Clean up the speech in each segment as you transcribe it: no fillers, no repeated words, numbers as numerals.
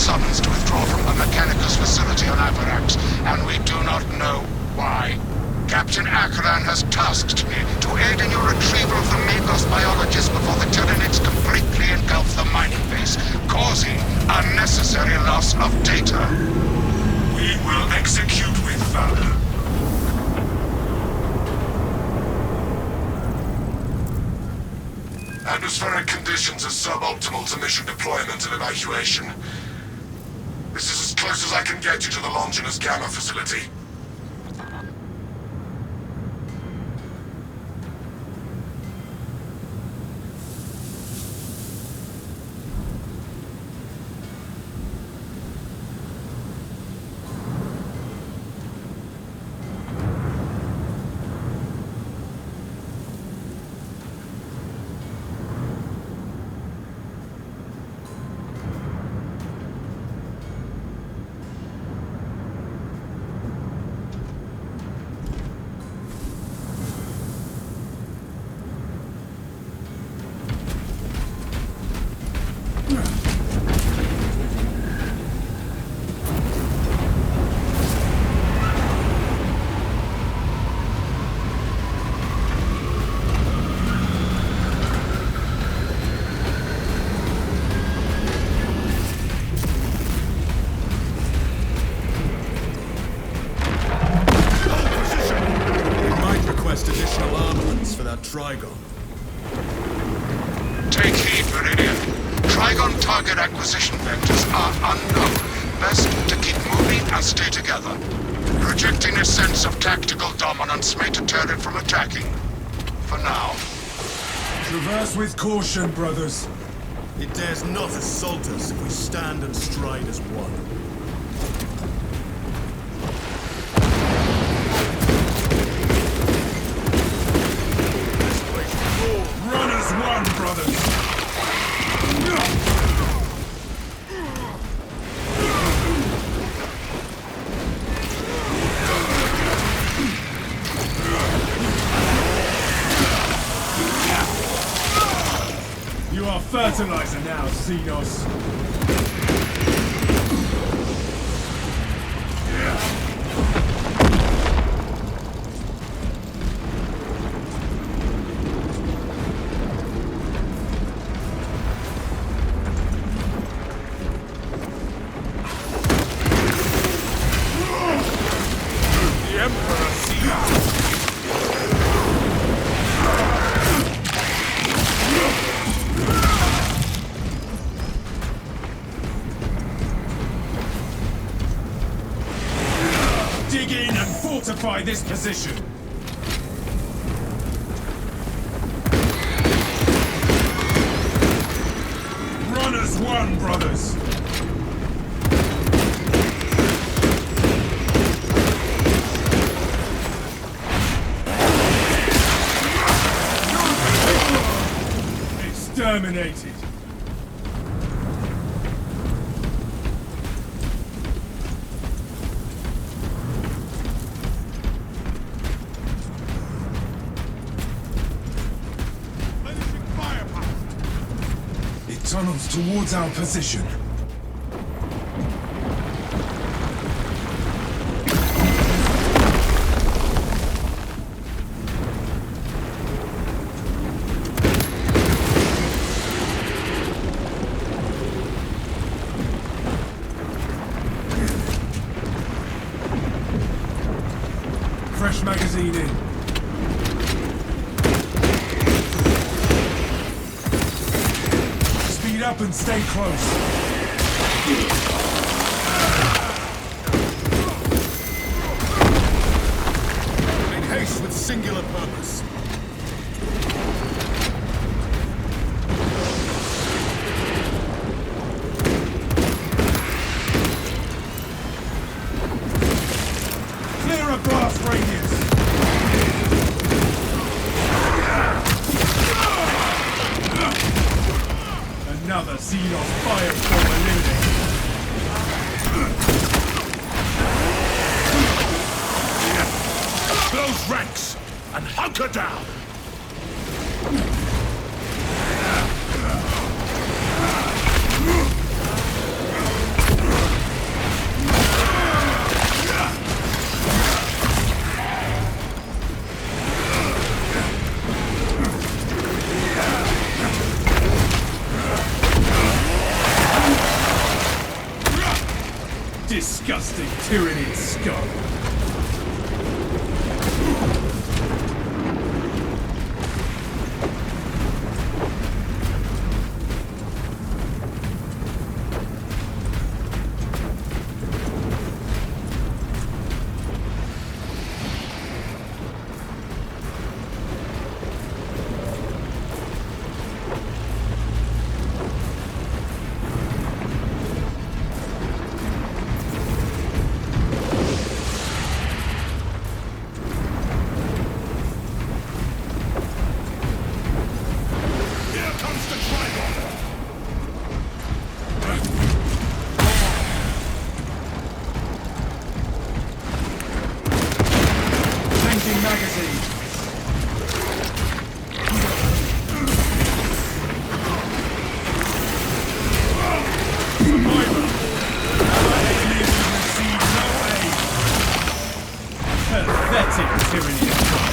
summons to withdraw from the Mechanicus facility on Avarax, and we do not know why. Captain Akran has tasked me to aid in your retrieval of the Magos biologist before the Tyranids completely engulf the mining base, causing unnecessary loss of data. We will execute with valor. Atmospheric conditions are suboptimal to mission deployment and evacuation. This is as close as I can get you to the Longinus Gamma facility. Trigon. Take heed, Meridian. Trigon target acquisition vectors are unknown. Best to keep moving and stay together. Projecting a sense of tactical dominance may deter it from attacking. For now. Traverse with caution, brothers. It dares not assault us if we stand and stride as one. Fertilizer now, Xenos. The Emperor sees. Dig in and fortify this position. Run as one, brothers. Exterminated. Tunnels towards our position. Fresh magazine in. Up and stay close. Make haste with singular purpose. Clear a blast radius. Another Xenos firestorm eliminated. Close ranks and hunker down. disgusting tyrannid scum. Magazine. Survivor! Our enemies receive no aid. Pathetic tyranny of God.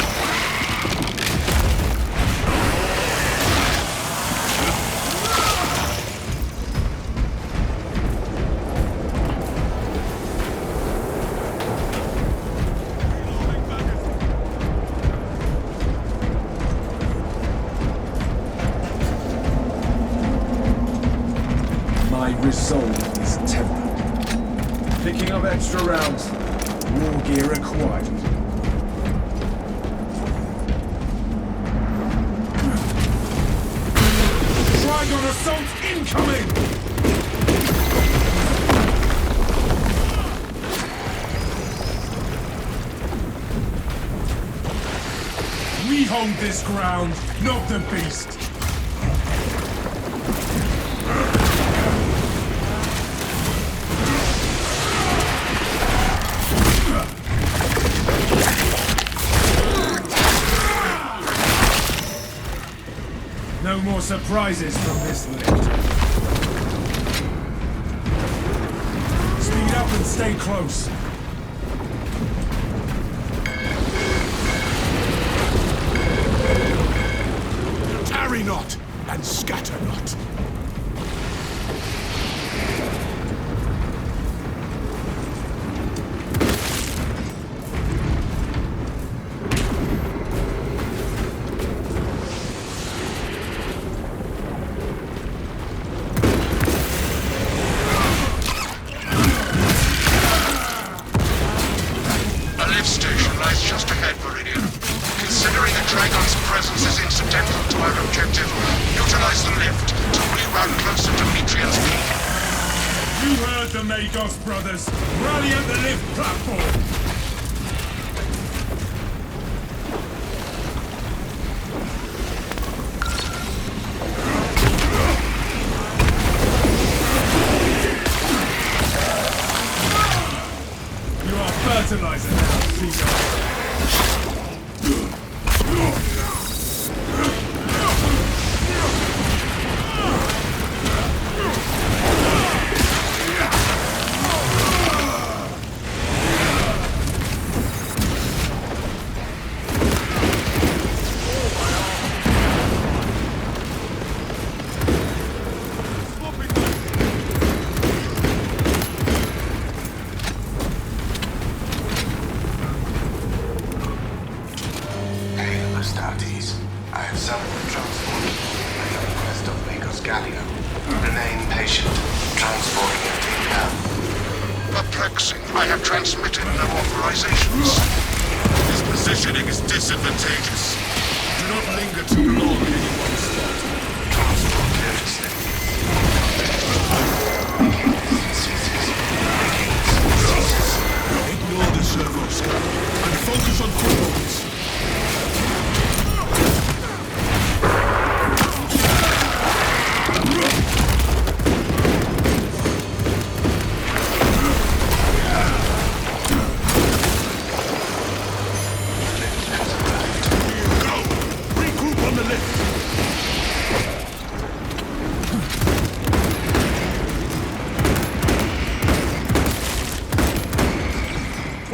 My resolve is tempered. Picking up extra rounds. War gear acquired. Dragon assault incoming! We hold this ground, not the beast. No more surprises from this lift. Speed up and stay close. Tarry not, and scatter not. You heard the Magos brothers. Rally at the lift platform. You are fertilizer now, Seagull. I have summoned the transport at the request of Magos Gallio. Remain patient. Transport will take care. Perplexing. I have transmitted no authorizations. This positioning is disadvantageous. Do not linger too long in anyone's spot. Transport noticed. Ignore the servo scan and focus on footholds.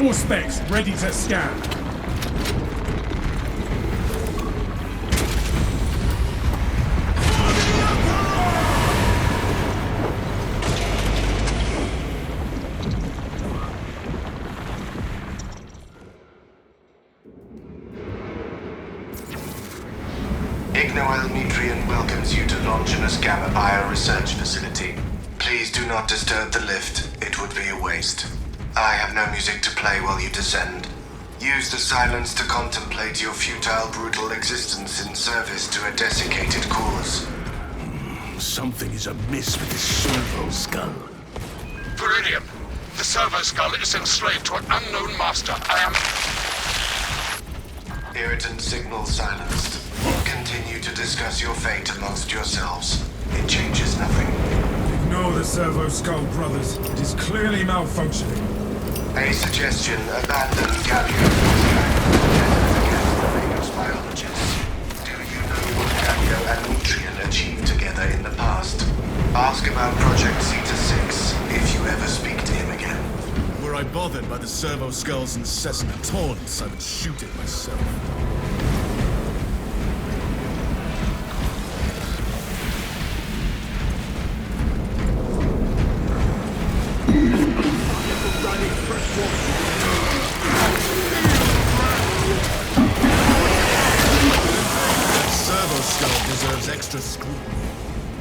All specs ready to scan. Elmetrian welcomes you to Longinus Gamma Bio-Research Facility. Please do not disturb the lift. It would be a waste. I have no music to play while you descend. Use the silence to contemplate your futile, brutal existence in service to a desiccated cause. Something is amiss with this servo skull. Viridian, the servo skull is enslaved to an unknown master. I am... Irritant signal silenced. Continue to discuss your fate amongst yourselves. It changes nothing. Ignore the servo skull, brothers. It is clearly malfunctioning. A suggestion: abandon Galio against the Vegas biologists. Do you know what Galio and Nutrien achieved together in the past? Ask about Project Zeta 6 if you ever speak to him again. Were I bothered by the servo skull's incessant taunts, I would shoot it myself. Deserves extra scrutiny.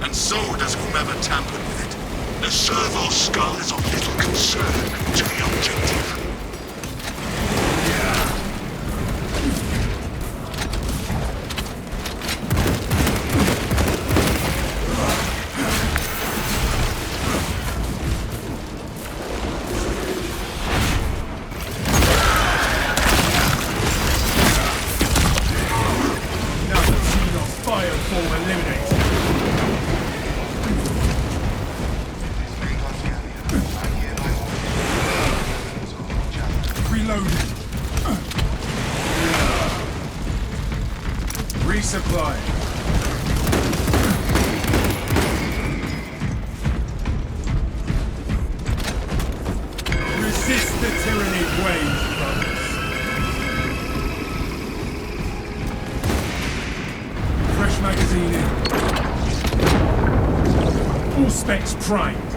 And so does whomever tampered with it. The servo skull is of little concern to the objective. Resupply. Resist the tyrannic wave, brothers. Fresh magazine in. All specs primed.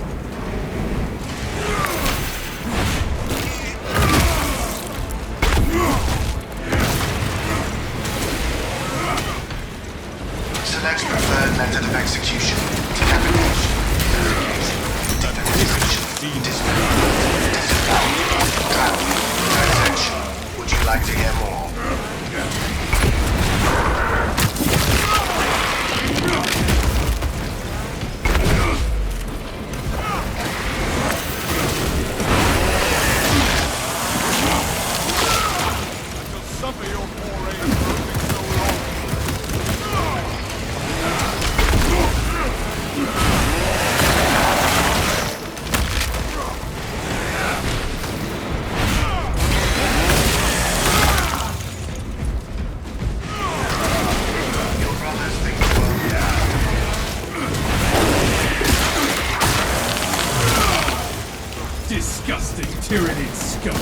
Select preferred method of execution. Decapitation. Dissection. Dismemberment. Disembowelment. Drowning. Dissection. Would you like to hear more? Suffer your foray in brooding so long. Your brothers think the world. Disgusting tyrannid scum.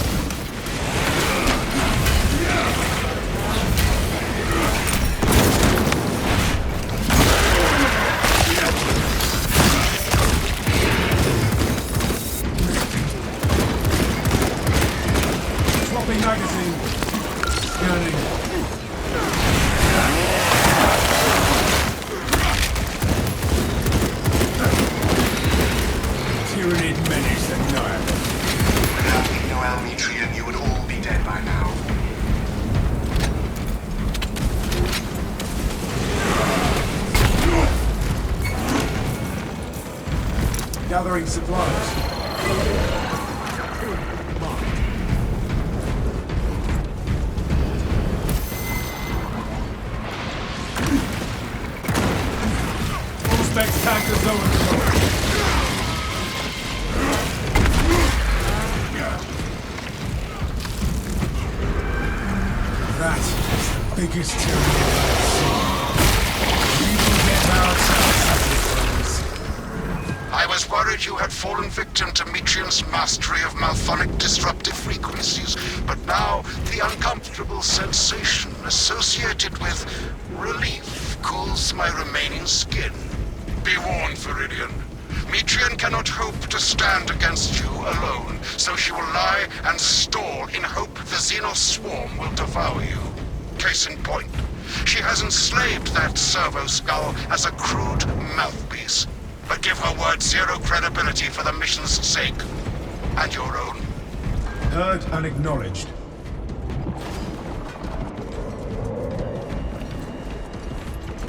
Swapping magazine. Scanning. Tyrannid menace annihilated. Without Elmetrian, you would all be dead by now. Gathering supplies. All specs tankers over. That is the biggest tyranny I've seen. We will get ourselves I was worried you had fallen victim to Metrian's mastery of malphonic disruptive frequencies, but now the uncomfortable sensation associated with relief cools my remaining skin. Be warned, Viridian. Metrian cannot hope to stand against you alone, so she will lie and stall in hope the Xenos swarm will devour you. Case in point, She has enslaved that servo skull as a crude mouthpiece. But give her word zero credibility for the mission's sake. And your own. Heard and acknowledged.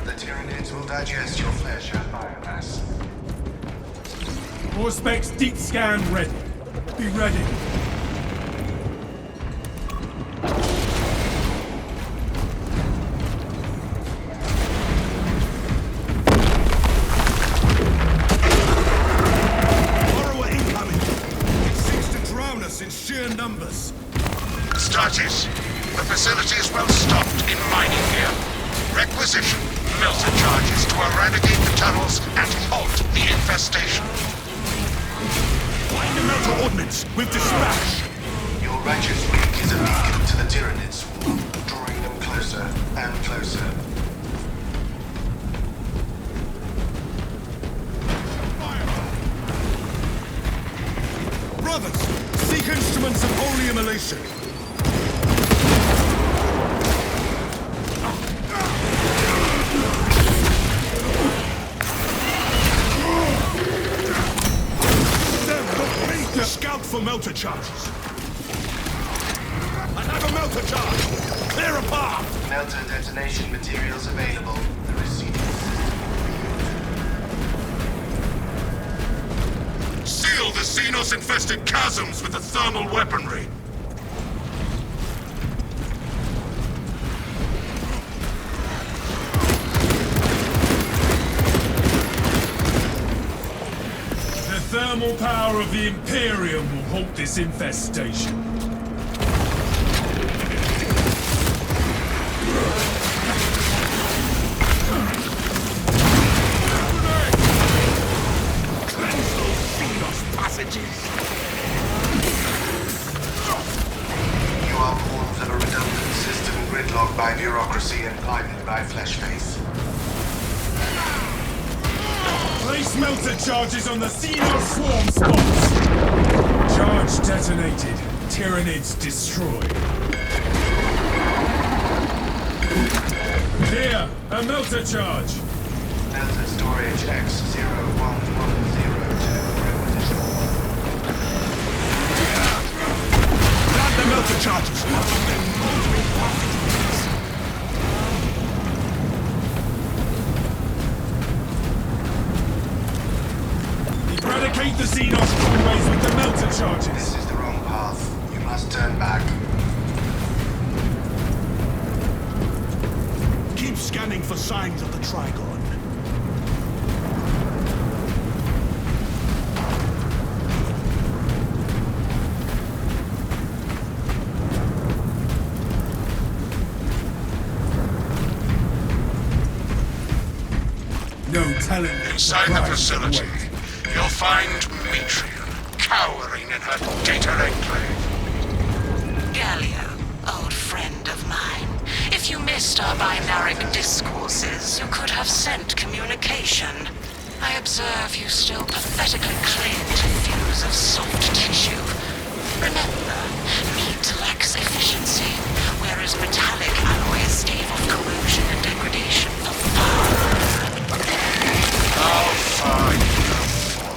The Tyranids will digest your flesh and biomass. All specs deep scan ready. Be ready. Numbers. Stratis, the facility is well stocked in mining gear. Requisition melter charges to eradicate the tunnels and halt the infestation. Find the melter ordnance with dispatch. Your righteous weak is a beacon to the Tyranids, drawing them closer and closer. Brothers, seek instruments of holy immolation. Scout for melter charges. I have a melter charge. Clear a path. Melter detonation materials available. The receiving system. Seal the Xenos-infested chasms with the thermal weaponry. The thermal power of the Imperium will halt this infestation. You are pawns of a redundant system gridlocked by bureaucracy and blinded by flesh face. Place melter charges on the Xenos swarm spots! Charge detonated. Tyranids destroyed. Here, a melter charge! Melter storage X-01102 requisition. Plant the melter charges. Eradicate the Xenos convoys with the melter charges! This is the wrong path. You must turn back. Keep scanning for signs of the Trigon. No telling. Inside the facility, you'll find Metrian cowering in her data enclave. Gallia, old friend of mine. If you missed our binaric discourses, you could have sent communication. I observe you still pathetically cling to views of soft tissue. Remember, meat lacks efficiency, whereas metallic alloys stave off corrosion and degradation for far. I'll find you for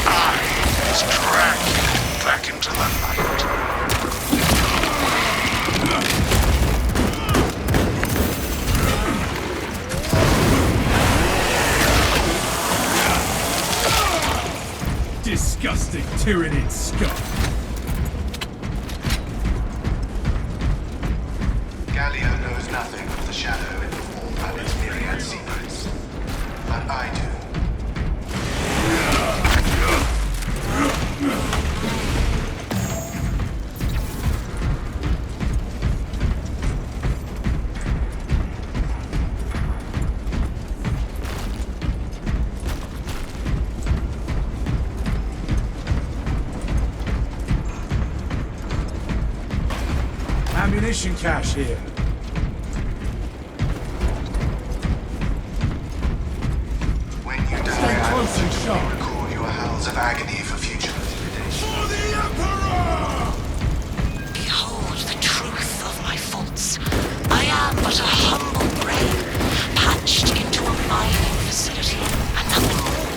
I must drag you back into the light. Disgusting Tyranid scum. Gallia knows nothing of the shadow in the form of its myriad secrets. But I do. Ammunition cache here. When you die, Stay I close and sharp. record your howls of agony for future intimidation. For the Emperor! Behold the truth of my faults. I am but a humble brain, patched into a mining facility, and nothing more.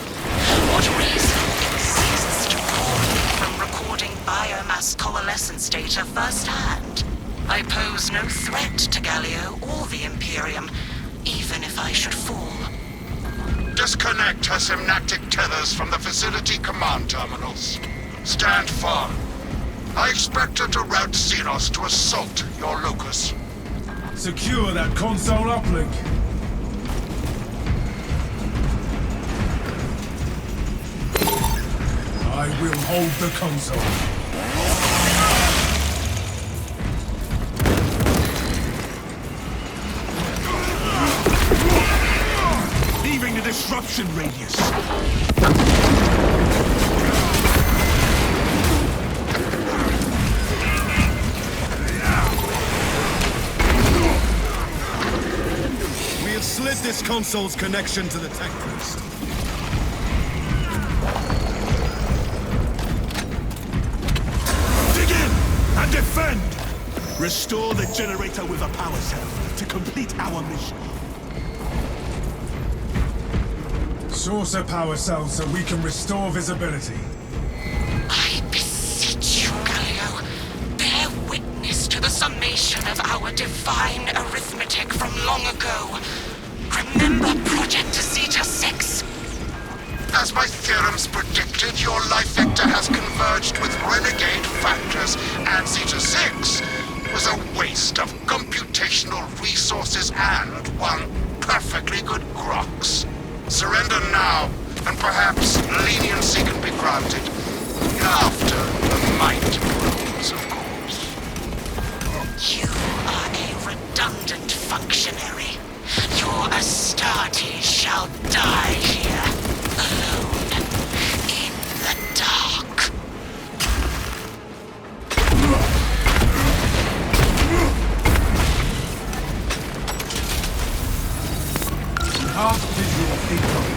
What reason exists to call me from recording biomass coalescence data firsthand? I pose no threat to Galileo or the Imperium, even if I should fall. Disconnect her synaptic tethers from the facility command terminals. Stand firm. I expect her to route Xenos to assault your locus. Secure that console uplink. I will hold the console. Leaving the disruption radius. We have slid this console's connection to the tech coast. Dig in and defend! Restore the generator with a power cell to complete our mission. Source a power cell so we can restore visibility. I beseech you, Galileo, bear witness to the summation of our divine arithmetic from long ago. Remember Project Zeta 6? As my theorems predicted, your life vector has converged with renegade factors, and Zeta 6 was a waste of computational resources and one perfectly good Grox. Surrender now, and perhaps leniency can be granted. After the might grows, of course. You are a redundant functionary. Your Astartes shall die here, alone, in the dark. Half visual thinking.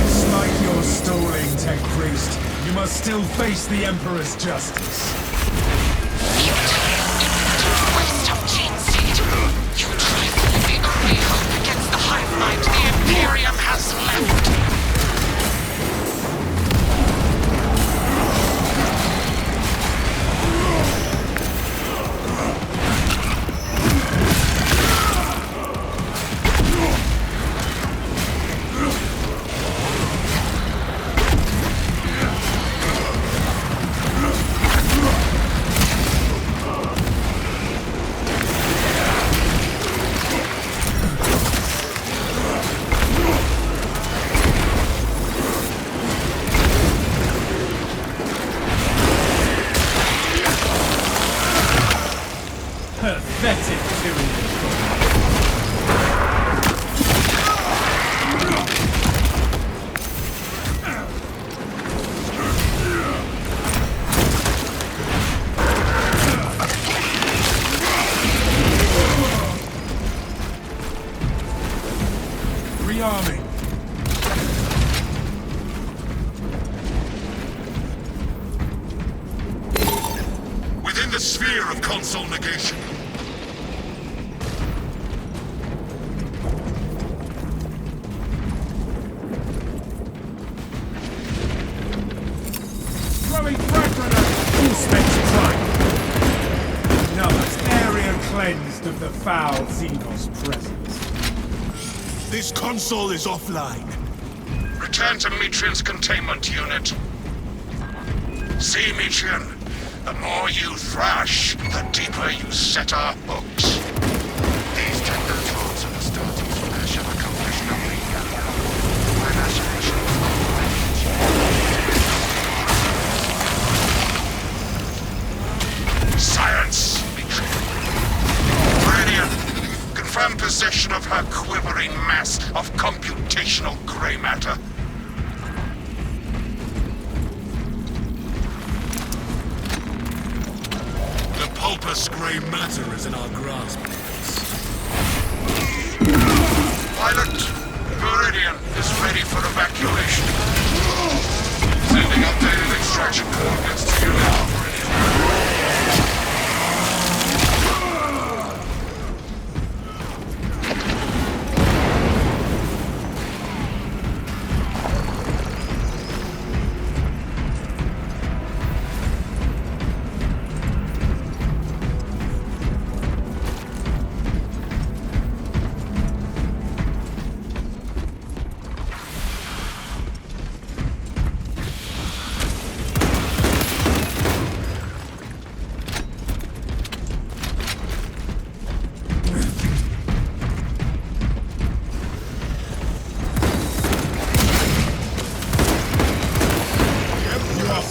Despite your stalling, Tech Priest, you must still face the Emperor's justice. Waste of gene seed. You trifle with the only hope against the hive mind the Imperium has left. Pathetic period. Rearming. Within the sphere of console negation. Throwing frag grenade. Full spectre strike. Another area cleansed of the foul Xenos presence. This console is offline. Return to Metrian's containment unit. See, Metrian, the more you thrash, the deeper you set our hooks. These techno tools and Astartes flash have accomplished nothing, Galileo. My imagination is not Science, Metrian. Meridian, confirm possession of her quivering mass of computational gray matter. The pulpous gray matter is in our grasp. Pilot, Meridian is ready for evacuation. Sending updated extraction coordinates to you now, Meridian.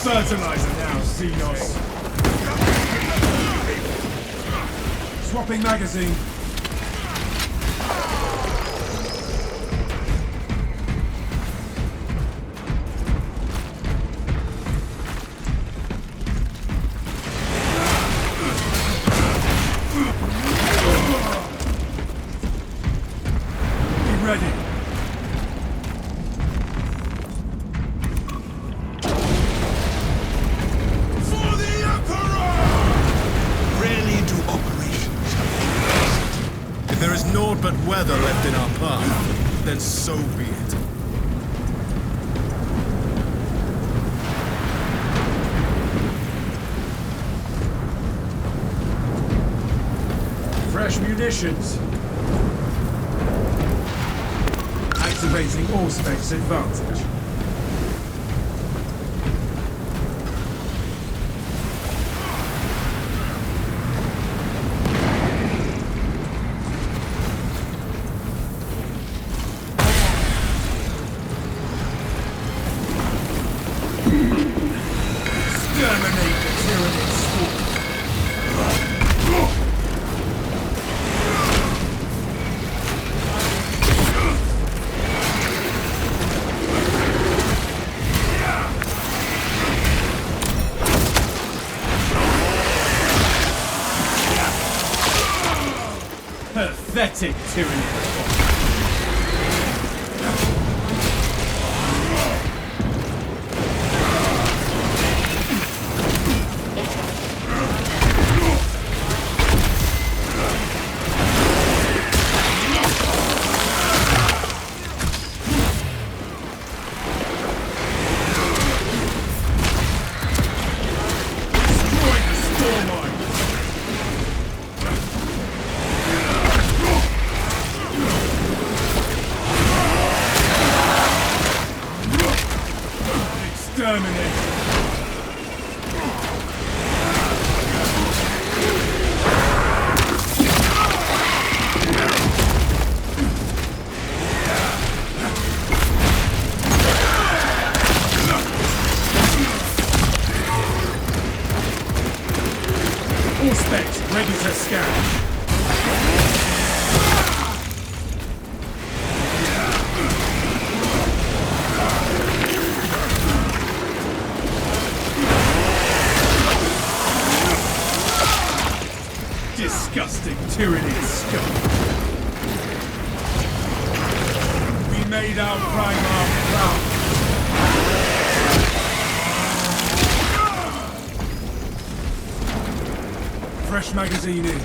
fertilizer now, Xenos. Swapping magazine. Be ready. For the Emperor! Rarely do operations have been lost. If there is naught but weather left in our path, then so be it. Fresh munitions. Activating all specs advantage. Exterminate the Tyranid swarm. Pathetic Tyranid. Destroy the store mine. Exterminate. All specs ready to scan. Disgusting Tyranid scum. We made our Primarch proud. Fresh magazine in.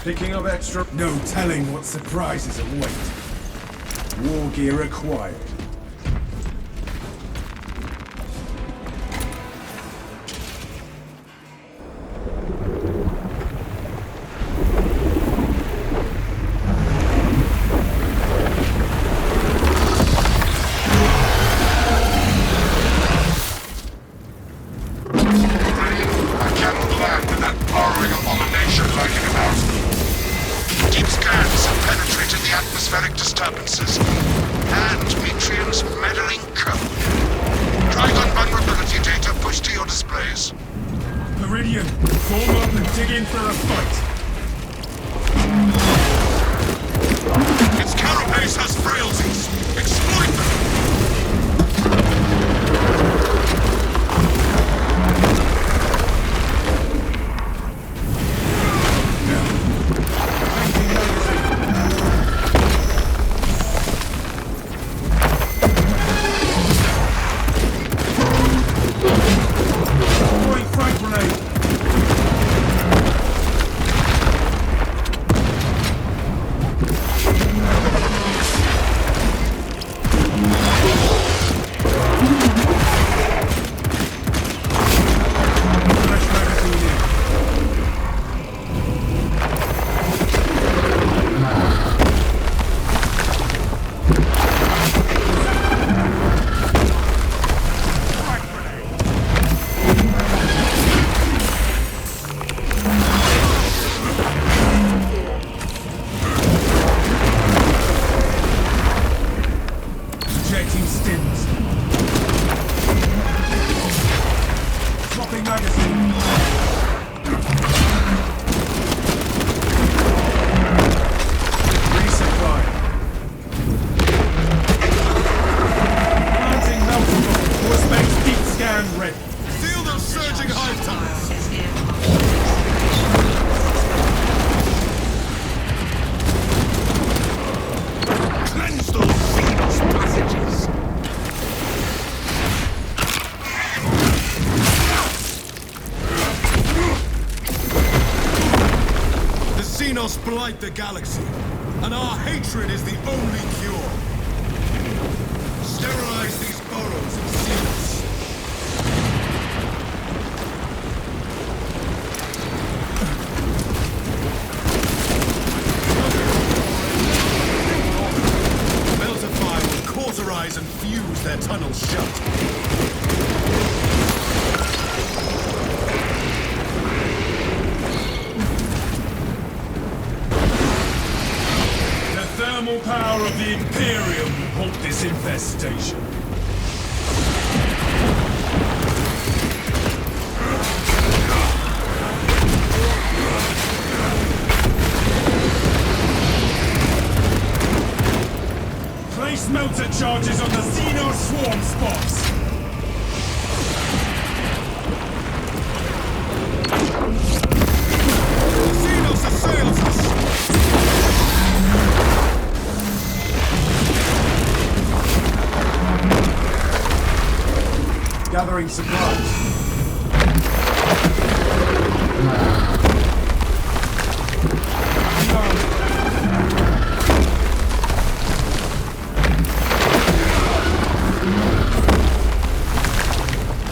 Picking up extra. No telling what surprises await. War gear acquired. I cannot land with that burrowing abomination lurking about. Deep scans have penetrated the atmospheric disturbances and Metrium's meddling code. Trigon vulnerability data pushed to your displays. Meridian, form up and dig in for a fight. Its carapace has frailties. Exploit them! Throwing frag grenade. blight the galaxy, and our hatred is the only cure. Sterilize these burrows and seal us. Meltify will cauterize and fuse their tunnels shut. The thermal power of the Imperium will halt this infestation. Place melter charges on the Xenos swarm spots. Xenos assails us! Gathering supplies.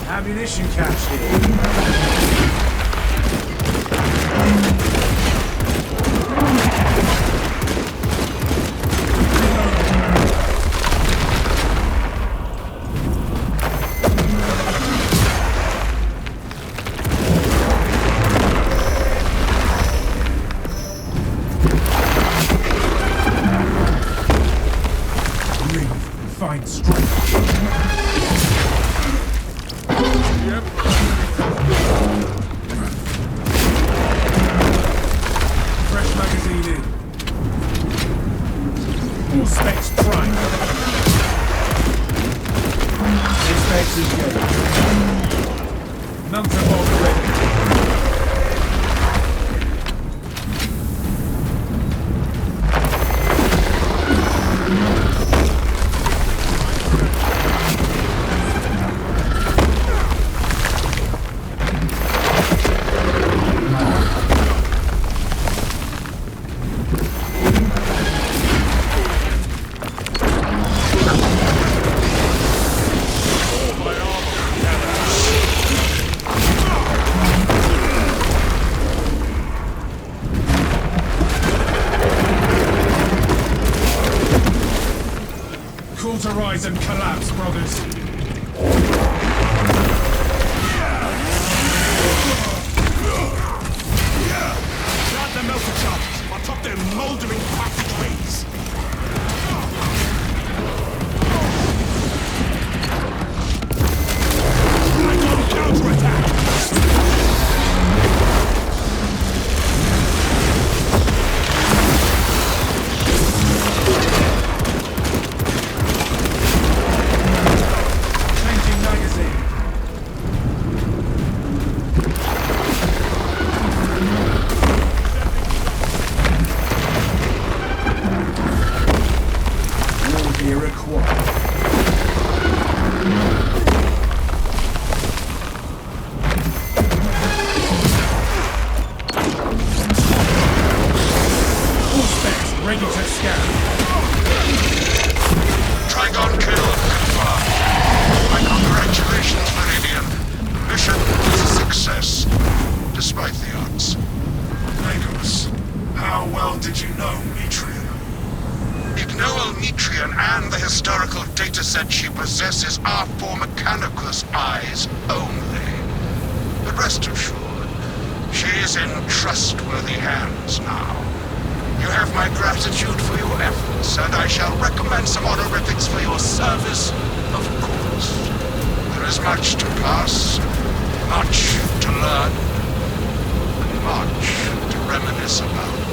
Ammunition cache here. Breathe and find strength. Fresh magazine in. All specs prime. Specs engaged. None to hold ready. Cauterize and collapse, brothers. Guard the melter charges atop their moldering passageways. I'm on counterattack. Changing magazine. War gear acquired. All specs ready to scan. Trigon kill confirmed. My congratulations, Meridian. Mission is a success, despite the odds. Nicholas, how well did you know Mitrian? Ignoel Mitrian and the historical dataset she possesses are for Mechanicus eyes only. But rest assured, she is in trustworthy hands now. You have my gratitude for your efforts, and I shall recommend some honorifics for your service, of course. There is much to pass, much to learn, and much to reminisce about.